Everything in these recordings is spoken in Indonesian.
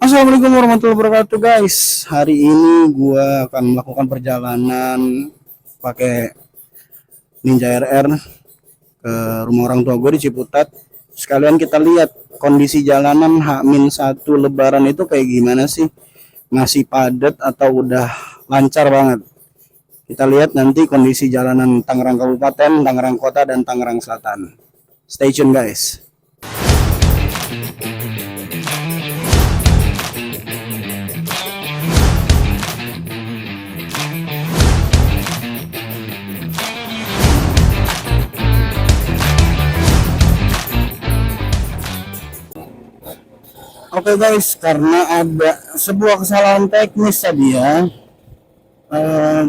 Assalamualaikum warahmatullahi wabarakatuh guys. Hari ini gua akan melakukan perjalanan pakai Ninja RR ke rumah orang tua gue di Ciputat. Sekalian kita lihat kondisi jalanan H-1 Lebaran itu kayak gimana sih? Masih padat atau udah lancar banget? Kita lihat nanti kondisi jalanan Tangerang Kabupaten, Tangerang Kota, dan Tangerang Selatan. Stay tune guys. Oke guys, karena ada sebuah kesalahan teknis tadi ya,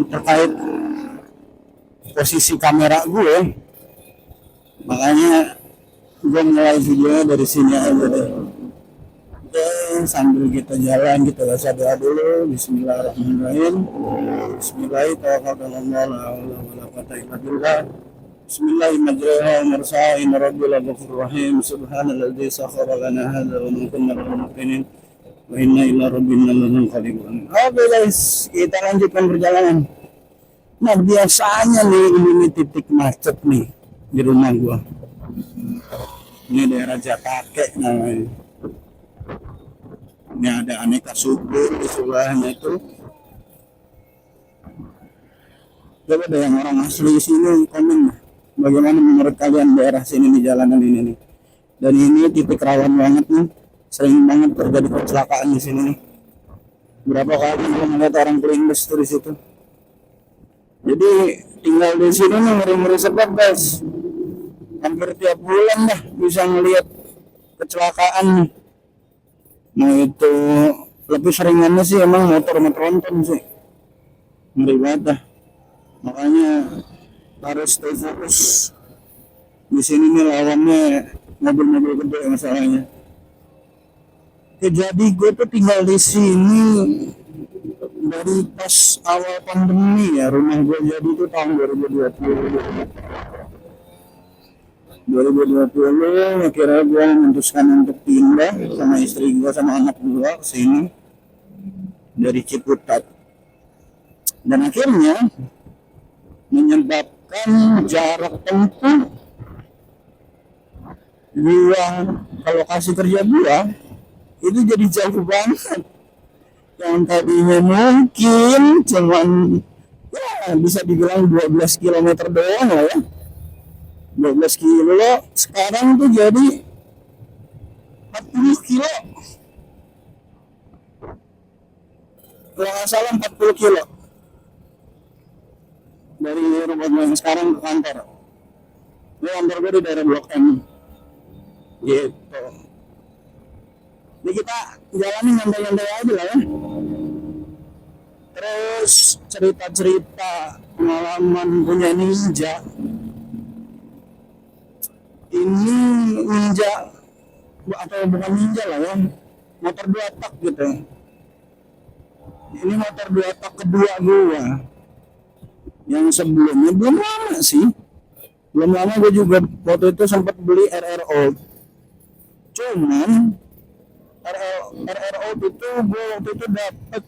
terkait posisi kamera gue, makanya gue mulai videonya dari sini aja deh. Oke, sambil kita jalan kita baca doa dulu. Bismillahirrahmanirrahim. Bismillahirrahmanirrahim. Bismillahirrahmanirrahim. Rabbil Rahim. Subhanalladzi sakhkhara lana hadza wa ma kunna lahu muqrinin wa inna ila rabbina lamunqalibun. Oke guys, kita lanjutkan perjalanan. Nah, biasanya nih ini titik macet nih di rumah gua. Ini daerah Jatake namanya. Ini ada aneka suku di sebelahnya itu. Coba deh yang orang asli sini komen bagaimana menurut kalian daerah sini di jalanan ini nih. Dan ini titik rawan banget nih, sering banget terjadi kecelakaan di sini nih. Berapa kali gue ngeliat orang kelindes tuh di situ. Jadi tinggal di sini nih ngeri-ngeri sebab guys. Hampir tiap bulan dah bisa ngeliat kecelakaan nih. Nah itu lebih seringannya sih emang motor sama tronton sih. Ngeri banget dah. Makanya harus stay fokus. Di sini nih lawannya mobil-mobil gede masalahnya. Jadi gue tuh tinggal di sini dari pas awal pandemi ya. Rumah gue jadi itu tahun 2020 akhirnya gue memutuskan untuk pindah sama istri gue sama anak gue ke sini dari Ciputat. Dan akhirnya menyebabkan jarak tempuh gua ke lokasi kerja gua itu jadi jauh banget. Yang tadinya mungkin cuman ya bisa dibilang 12 km doang lah ya. 12 kilo sekarang tuh jadi 40 kilo. Kalau nggak salah 40 kilo dari rumah gue yang sekarang ke kantor. Ini kantor gue di daerah Blok M gitu. Jadi kita jalanin nyantai-nyantai aja lah ya. Terus cerita-cerita pengalaman punya Ninja. Ini Ninja atau bukan Ninja lah ya, motor 2 tak gitu. Ini motor 2 tak kedua gua. Yang sebelumnya belum lama sih, belum lama gue juga waktu itu sempat beli RRO. Cuman RRO itu gue waktu itu dapet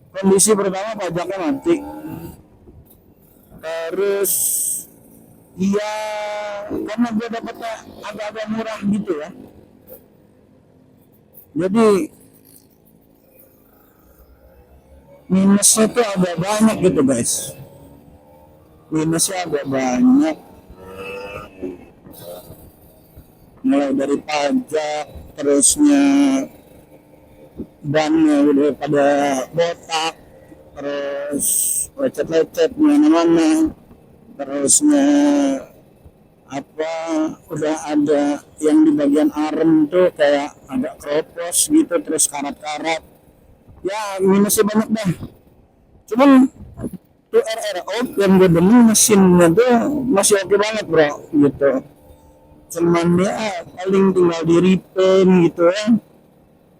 kondisi pertama pajaknya mati. Terus iya karena gue dapetnya agak-agak murah gitu ya. Jadi minusnya tuh agak banyak gitu guys. Minusnya agak banyak, mulai dari pajak, terusnya bannya udah pada botak, terus lecet-lecet mana-mana, terusnya apa udah ada yang di bagian arem tuh kayak ada keropos gitu, terus karat-karat ya minusnya banyak dah. Cuman tuh RRO yang gue demen mesinnya tuh masih oke banget bro gitu. Cuman ya paling tinggal di repaint gitu ya.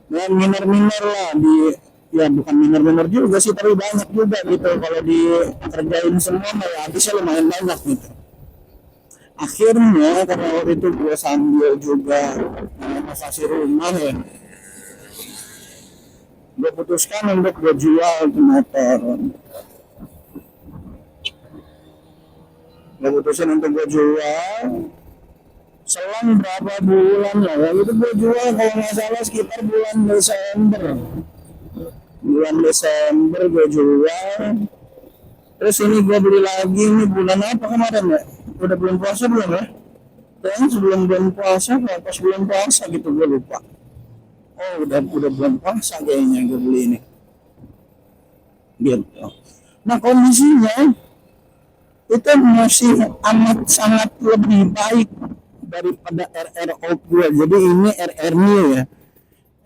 Dan minor-minor lah di ya bukan minor-minor juga sih tapi banyak juga gitu kalau dikerjain semua ya habisnya lumayan banyak gitu. Akhirnya karena waktu itu gue sambil juga renovasi rumah ya, gue putuskan untuk gue jual tuh motor. Gue putusin untuk gue jual. Selang berapa bulan lah, itu gue jual kalau nggak salah sekitar bulan Desember. Bulan Desember gue jual. Terus ini gue beli lagi, ini bulan apa kemarin ya? Udah bulan puasa belum ya? Kayaknya sebelum bulan puasa, pas bulan puasa gitu, gue lupa. Oh, udah bulan puasa kayaknya gue beli ini. Gitu. Nah, kondisinya itu masih amat sangat lebih baik daripada RR old gue. Jadi ini RR new ya.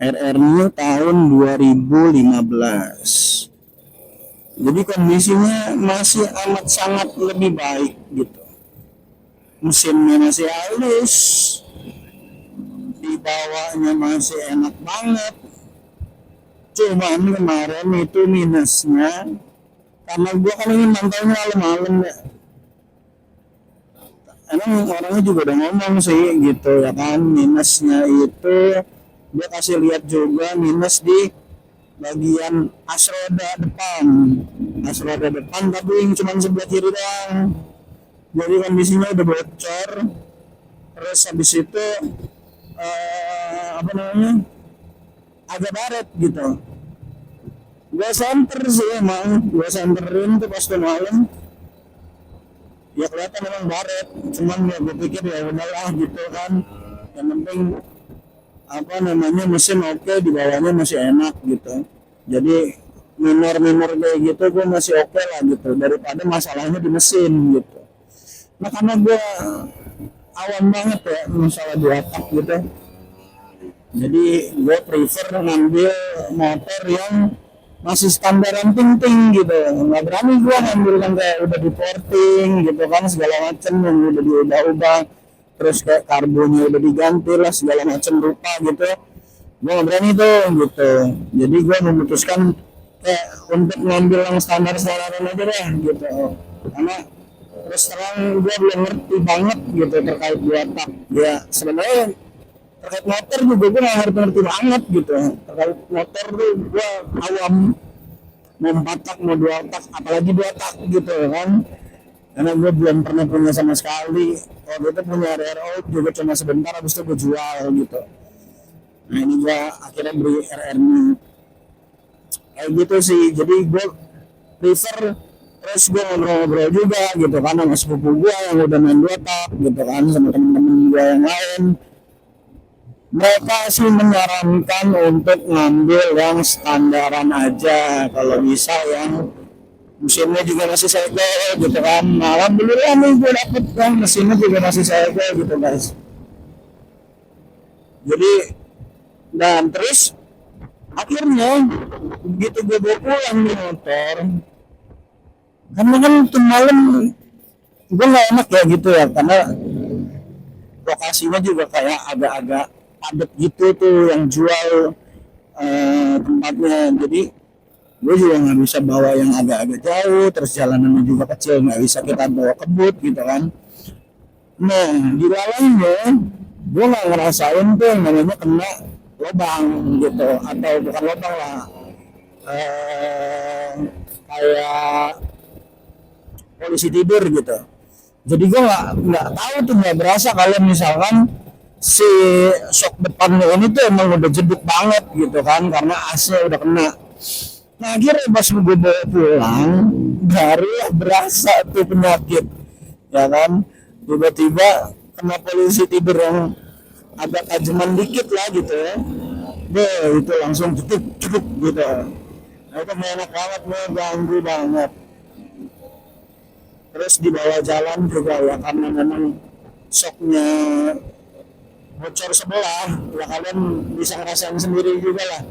RR new tahun 2015. Jadi kondisinya masih amat sangat lebih baik gitu. Mesinnya masih halus, dibawanya masih enak banget. Cuman kemarin itu minusnya, karena gue kan ini mantaunya malam-malam ya. Emang orangnya juga udah ngomong sih gitu ya kan, minusnya itu dia kasih lihat juga minus di bagian as roda depan tapi yang cuma sebelah kiri doang. Jadi kondisinya udah bocor. Terus habis itu agak baret gitu. Gue senter sih emang, gue senterin tuh pas malam. Ya kelihatan memang baret, cuman ya gue pikir ya udahlah gitu kan. Yang penting mesin oke, di bawahnya masih enak gitu. Jadi minor kayak gitu gue masih oke lah gitu, daripada masalahnya di mesin gitu. Nah karena gue awam banget ya masalah dua tak gitu, jadi gue prefer ngambil motor yang masih standaran ting gitu. Nggak berani gue ngambil yang kayak udah di porting gitu kan, segala macem yang udah diubah-ubah, terus kayak karbonnya udah diganti lah segala macam rupa gitu. Gue nggak berani tuh gitu. Jadi gue memutuskan kayak untuk ngambil yang standaran aja deh gitu. Karena terus terang gue belum ngerti banget gitu terkait dua tak. Ya sebenarnya terkait motor juga gue nggak ngerti banget gitu. Terkait motor tuh gue awam, mau 4 tak mau 2 tak apalagi 2 tak gitu kan, karena gue belum pernah punya sama sekali. Waktu itu punya RRO juga cuma sebentar, habis itu gue jual gitu. Nah ini gue akhirnya beli RR nya kayak gitu sih. Jadi gue prefer, terus gue ngobrol-ngobrol juga gitu kan sama sepupu gue yang udah main 2 tak gitu kan, sama temen-temen gue yang lain. Mereka sih menyarankan untuk ngambil yang standaran aja, kalau bisa yang mesinnya juga masih segel gitu kan. Nah, alhamdulillah nih gue dapet kan mesinnya juga masih segel gitu guys. Jadi dan terus akhirnya begitu gue bawa pulang di motor, karena kan tuh malam gue nggak enak ya gitu ya, karena lokasinya juga kayak agak-agak padat gitu tuh yang jual tempatnya. Jadi gue juga nggak bisa bawa yang agak-agak jauh, terus jalanannya juga kecil, nggak bisa kita bawa kebut gitu kan. Nah di dalamnya gue nggak ngerasain tuh yang namanya kena lubang gitu, atau bukan lubang lah, kayak polisi tidur gitu. Jadi gue nggak tahu tuh, nggak berasa kalau misalkan si shock depannya ini tuh emang udah jeduk banget gitu kan, karena AC udah kena. Nah akhirnya pas gue bawa pulang baru berasa tuh penyakit ya kan, tiba-tiba kena polisi tidur yang agak tajaman dikit lah gitu ya. Itu langsung jeduk gitu. Nah itu enak banget, ganggu banget. Terus di bawah jalan juga ya, karena memang shocknya bocor sebelah ya, kalian bisa ngerasain sendiri juga lah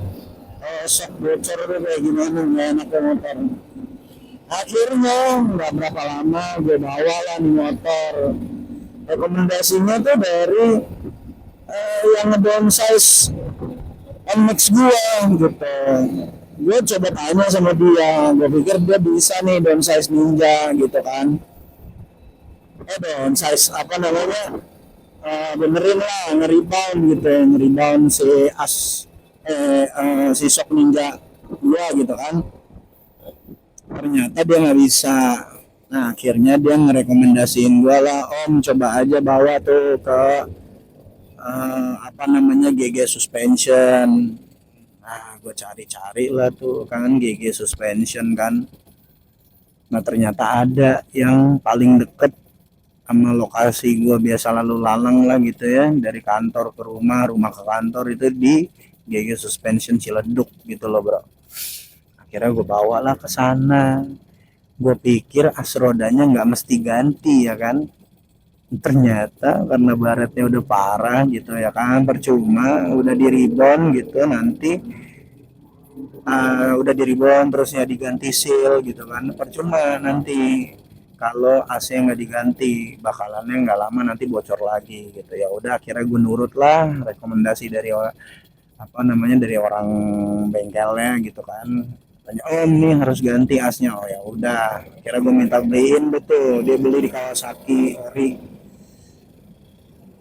shock bocor itu kayak gimana, nggak enak ya motor. Akhirnya nggak berapa lama gue bawa lah nih motor. Rekomendasinya tuh dari yang ngedownsize NMAX gue gitu. Gue coba tanya sama dia, gue pikir dia bisa nih downsize Ninja gitu kan. Downsize benerin lah, nge-rebound gitu, nge-rebound si shock Ninja gua gitu kan. Ternyata dia nggak bisa. Nah akhirnya dia ngerekomendasiin gua lah, om coba aja bawa tuh ke apa namanya GG Suspension. Nah gue cari-cari lah tuh kan GG Suspension kan. Nah ternyata ada yang paling deket sama lokasi gue biasa lalu lalang lah gitu ya, dari kantor ke rumah, rumah ke kantor, itu di GG Suspension Ciledug gitu loh bro. Akhirnya gue bawalah ke sana. Gue pikir as rodanya nggak mesti ganti ya kan, ternyata karena baretnya udah parah gitu ya kan, percuma udah di ribon gitu, nanti udah di ribon terusnya diganti seal gitu kan, percuma nanti kalau AC nggak diganti, bakalannya nggak lama nanti bocor lagi gitu. Ya udah akhirnya gue nurut lah rekomendasi dari apa namanya, dari orang bengkelnya gitu kan. Tanya, om nih harus ganti asnya. Oh ya udah, akhirnya gue minta beliin. Betul, dia beli di Kawasaki Ori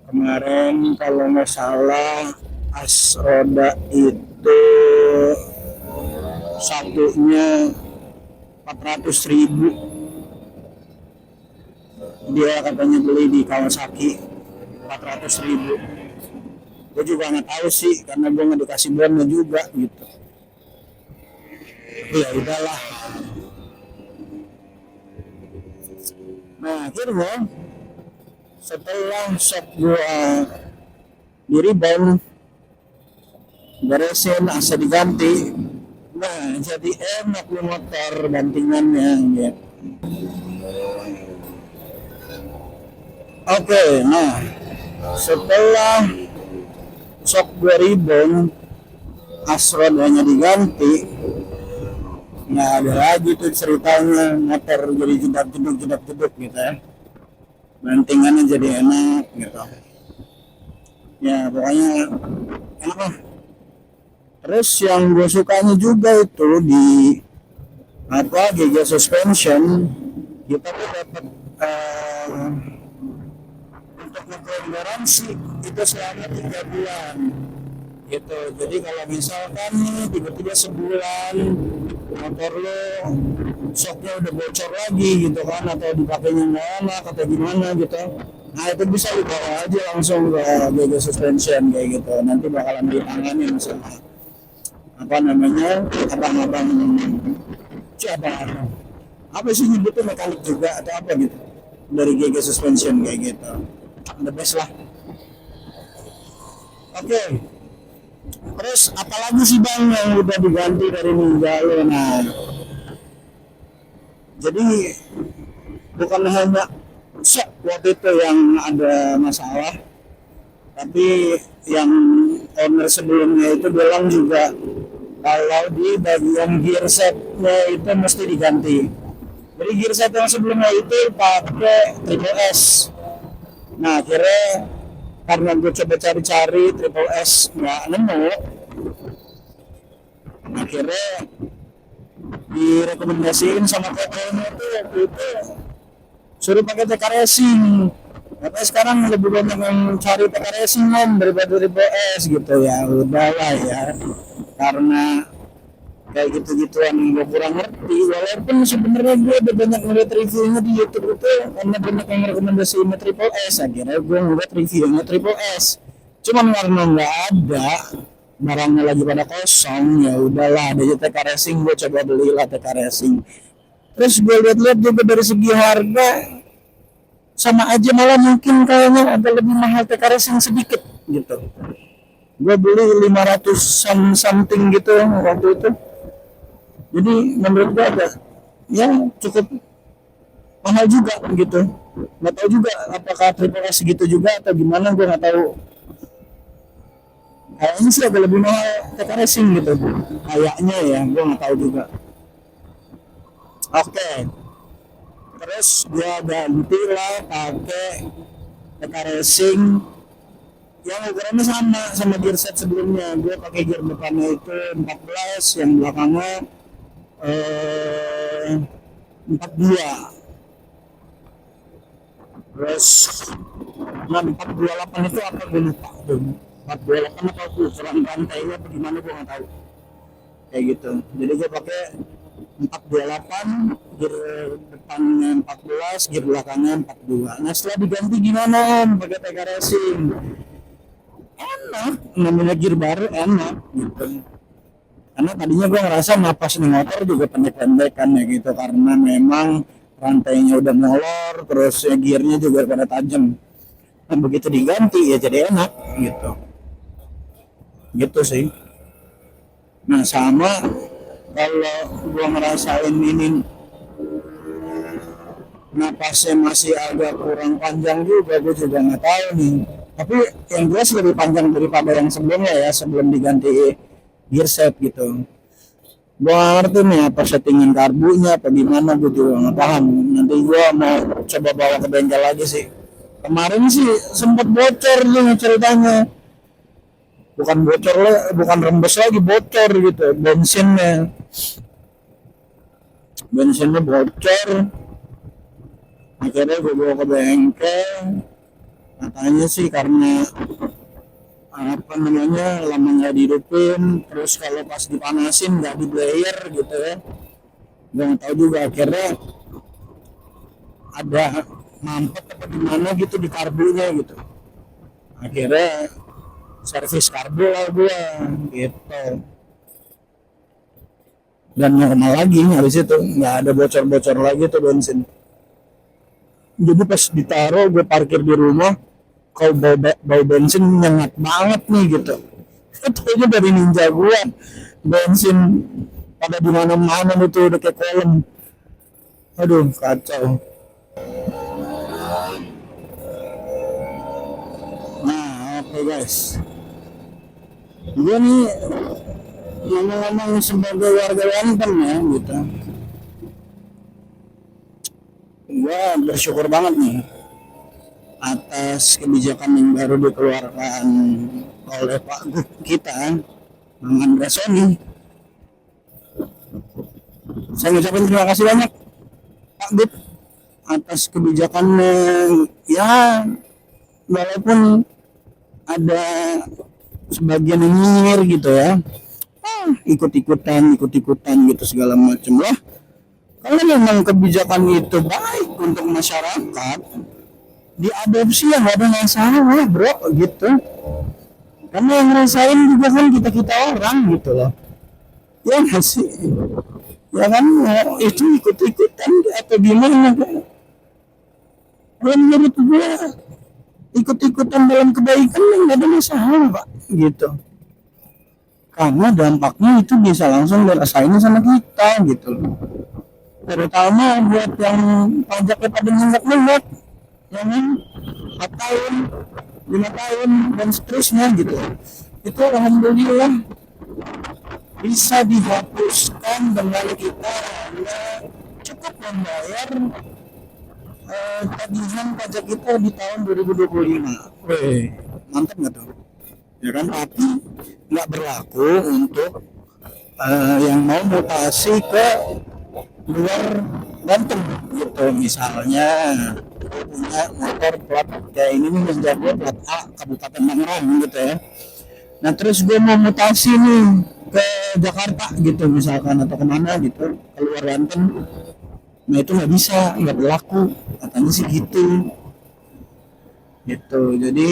kemarin kalau nggak salah. As roda itu satunya 400.000, dia katanya beli di Kawasaki 400.000. Gue juga nggak tahu sih karena gue nggak dikasih brandnya juga gitu. Ya udahlah. Nah akhirnya setelah shop gue di rebound, beresin, AC diganti, nah jadi enak nih motor gantingannya gitu. Oke, nah setelah shock 2000 asrodanya diganti, nggak ada lagi tuh ceritanya motor jadi jedak-jeduk gitu ya, bantingannya jadi enak gitu ya, pokoknya enak lah. Terus yang gue sukanya juga itu di apa GG Suspension, kita tuh dapat untuk ngeklaim garansi itu selama 3 bulan gitu. Jadi kalau misalkan nih tiba-tiba sebulan motor lo shocknya udah bocor lagi gitu kan, atau dipakainya nggak enak atau gimana gitu, nah itu bisa dibawa aja langsung ke GG Suspension kayak gitu. Nanti bakalan ditangani sama apa namanya, abang-abang, abang-abang apa sih nyebutnya, mekanik juga atau apa gitu, dari GG Suspension kayak gitu. The best lah. Oke. Terus apalagi sih bang yang udah diganti dari Ninja lo? Nah, jadi bukan hanya shock waktu itu yang ada masalah, tapi yang owner sebelumnya itu bilang juga kalau di bagian gear setnya itu mesti diganti. Jadi gear set yang sebelumnya itu pakai Triple S. Nah akhirnya karena gue coba cari-cari Triple S nggak nemu, akhirnya direkomendasiin sama tokonya tuh waktu itu suruh pakai TK Racing. Tapi sekarang lebih banyak yang cari TK Racing om daripada Triple S gitu. Ya udahlah ya, karena kayak gitu-gituan gue kurang ngerti. Walaupun sebenarnya gue udah banyak ngeliat reviewnya di YouTube itu, karena banyak yang rekomendasiin Triple S, akhirnya gue ngeliat reviewnya Triple S. Cuman karena nggak ada, barangnya lagi pada kosong, ya udahlah ada TK Racing, gue coba belilah TK Racing. Terus gue lihat-lihat juga dari segi harga sama aja, malah mungkin kayaknya agak lebih mahal TK Racing sedikit gitu. Gue beli 500 something gitu waktu itu. Jadi menurut gue agak ya cukup mahal juga gitu. Nggak tahu juga apakah Triple S segitu juga atau gimana, gue nggak tahu. Kayaknya sih agak lebih mahal TK Racing gitu. Kayaknya ya, gue nggak tahu juga. Oke. Terus gue ganti lah pakai TK Racing yang ukurannya sama gear set sebelumnya. Gue pakai gear depannya itu 14, yang belakangnya 42. Terus nah 428 itu apa gue lupa tuh. 428 apa ukuran rantainya apa gimana gue nggak tahu. kayak gitu. Jadi gue pakai 428, gear depannya 14, gear belakangnya 42. Nah setelah diganti gimana om pakai TK Racing? Enak, namanya gear baru enak gitu. Karena tadinya gue ngerasa napas di motor juga pendek-pendek kan ya gitu, karena memang rantainya udah molor, terus ya gearnya juga pada tajam. Nah begitu diganti ya jadi enak gitu, gitu sih. Nah sama kalau gue ngerasain ini napasnya masih agak kurang panjang juga, gue juga nggak tahu nih. Tapi yang jelas lebih panjang daripada yang sebelumnya ya, sebelum diganti gear set gitu. Gue gak ngerti nih apa settingan karbunya apa gimana, gue juga nggak paham. Nanti gue mau coba bawa ke bengkel lagi sih. Kemarin sih sempat bocor nih ceritanya. Bukan bocor lah, bukan rembes lagi, bocor gitu bensinnya bocor. Akhirnya gue bawa ke bengkel, katanya sih karena apa namanya lama nggak dihidupin, terus kalau pas dipanasin nggak di blayer gitu ya. Gue nggak tahu juga, akhirnya ada mampet apa gimana gitu di karbunya gitu. Akhirnya servis karbu lah gue gitu, dan normal lagi habis itu nggak ada bocor-bocor lagi tuh bensin. Jadi pas ditaruh gue parkir di rumah, kau bau bensin nyengat banget nih gitu. Itu dari ninja gue, bensin pada di mana-mana itu udah kayak kolam. Aduh kacau. Nah oke guys, gue nih ngomong-ngomong sebagai warga Banten ya gitu, gue bersyukur banget nih atas kebijakan yang baru dikeluarkan oleh Pak Gub kita, Bang Andreas Soni. Saya ngucapin terima kasih banyak Pak Gub atas kebijakannya ya, walaupun ada sebagian yang nyinyir gitu ya, ikut-ikutan gitu segala macam lah. Kalau memang kebijakan itu baik untuk masyarakat, diadopsi ya nggak ada masalah bro gitu. Karena yang ngerasain juga kan kita orang gitu loh, ya nggak sih, ya kan ya, itu ikut-ikutan atau gimana kan? Menurut gue ikut-ikutan dalam kebaikan nggak ada masalah pak gitu, karena dampaknya itu bisa langsung dirasain sama kita gitu loh. Terutama buat yang pajaknya pada nenggak-nenggak, ya kan, 4 tahun 5 tahun dan seterusnya gitu, itu alhamdulillah bisa dihapuskan dengan kita hanya cukup membayar tagihan pajak kita di tahun 2025. Weh, mantap nggak tuh? Ya kan, tapi nggak berlaku untuk yang mau mutasi ke luar Banten gitu. Misalnya punya motor plat kayak ini nih, menjadi plat A Kabupaten Tangerang gitu ya. Nah terus gue mau mutasi nih ke Jakarta gitu misalkan, atau kemana gitu keluar Banten, nah itu nggak bisa, nggak berlaku katanya sih gitu. Jadi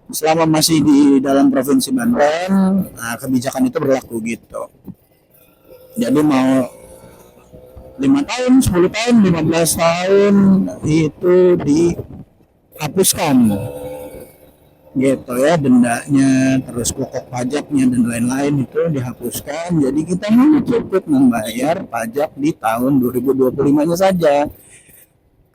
selama masih di dalam provinsi Banten, nah kebijakan itu berlaku gitu. Jadi mau 5 tahun, 10 tahun, 15 tahun itu dihapuskan gitu ya, dendanya, terus pokok pajaknya dan lain-lain itu dihapuskan. Jadi kita hanya cukup membayar pajak di tahun 2025-nya saja.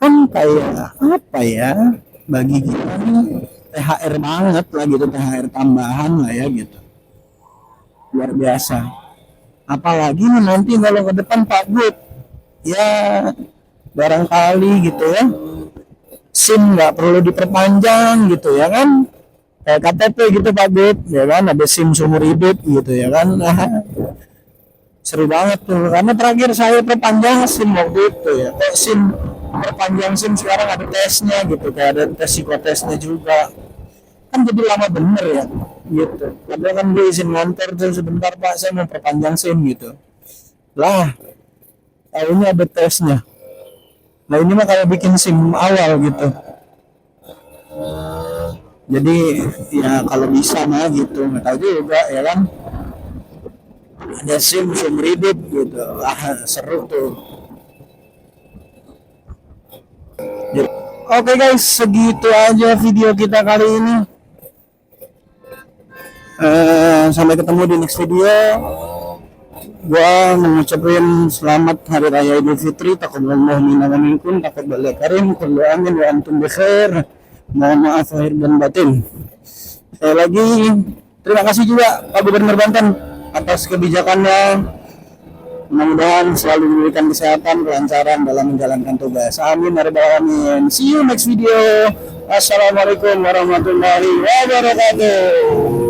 Kan kayak apa ya, bagi kita nih THR banget lah gitu, THR tambahan lah ya gitu, luar biasa. Apalagi nanti kalau ke depan Pak Bud ya barangkali gitu ya, SIM nggak perlu diperpanjang gitu ya kan, kayak KTP gitu Pak Bud ya kan, ada SIM seumur hidup gitu ya kan. Nah, seru banget tuh, karena terakhir saya perpanjang SIM waktu itu ya, kok SIM perpanjang SIM sekarang ada tesnya gitu, kayak ada tes psikotesnya juga kan, jadi lama bener ya. gitu. Padahal kan gue izin nganter tuh sebentar Pak, saya mau perpanjang SIM gitu. Lah, tahunya ada tesnya. Nah ini mah kayak bikin SIM awal gitu. Jadi ya kalau bisa mah gitu, nggak tahu juga ya kan. Ada SIM redeem gitu, seru tuh. Oke guys, segitu aja video kita kali ini. Sampai ketemu di next video. Gua mengucapkan selamat Hari Raya Idul Fitri. Taqabbalallahu minna wa minkum, taqabbal karim, kullu amin wa antum bikhair. Mohon maaf lahir dan batin. Sekali lagi terima kasih juga Pak Gubernur Banten atas kebijakannya. Mudah-mudahan selalu memberikan kesehatan, kelancaran dalam menjalankan tugas. Amin ya rabbal alamin. See you next video. Assalamualaikum warahmatullahi wabarakatuh.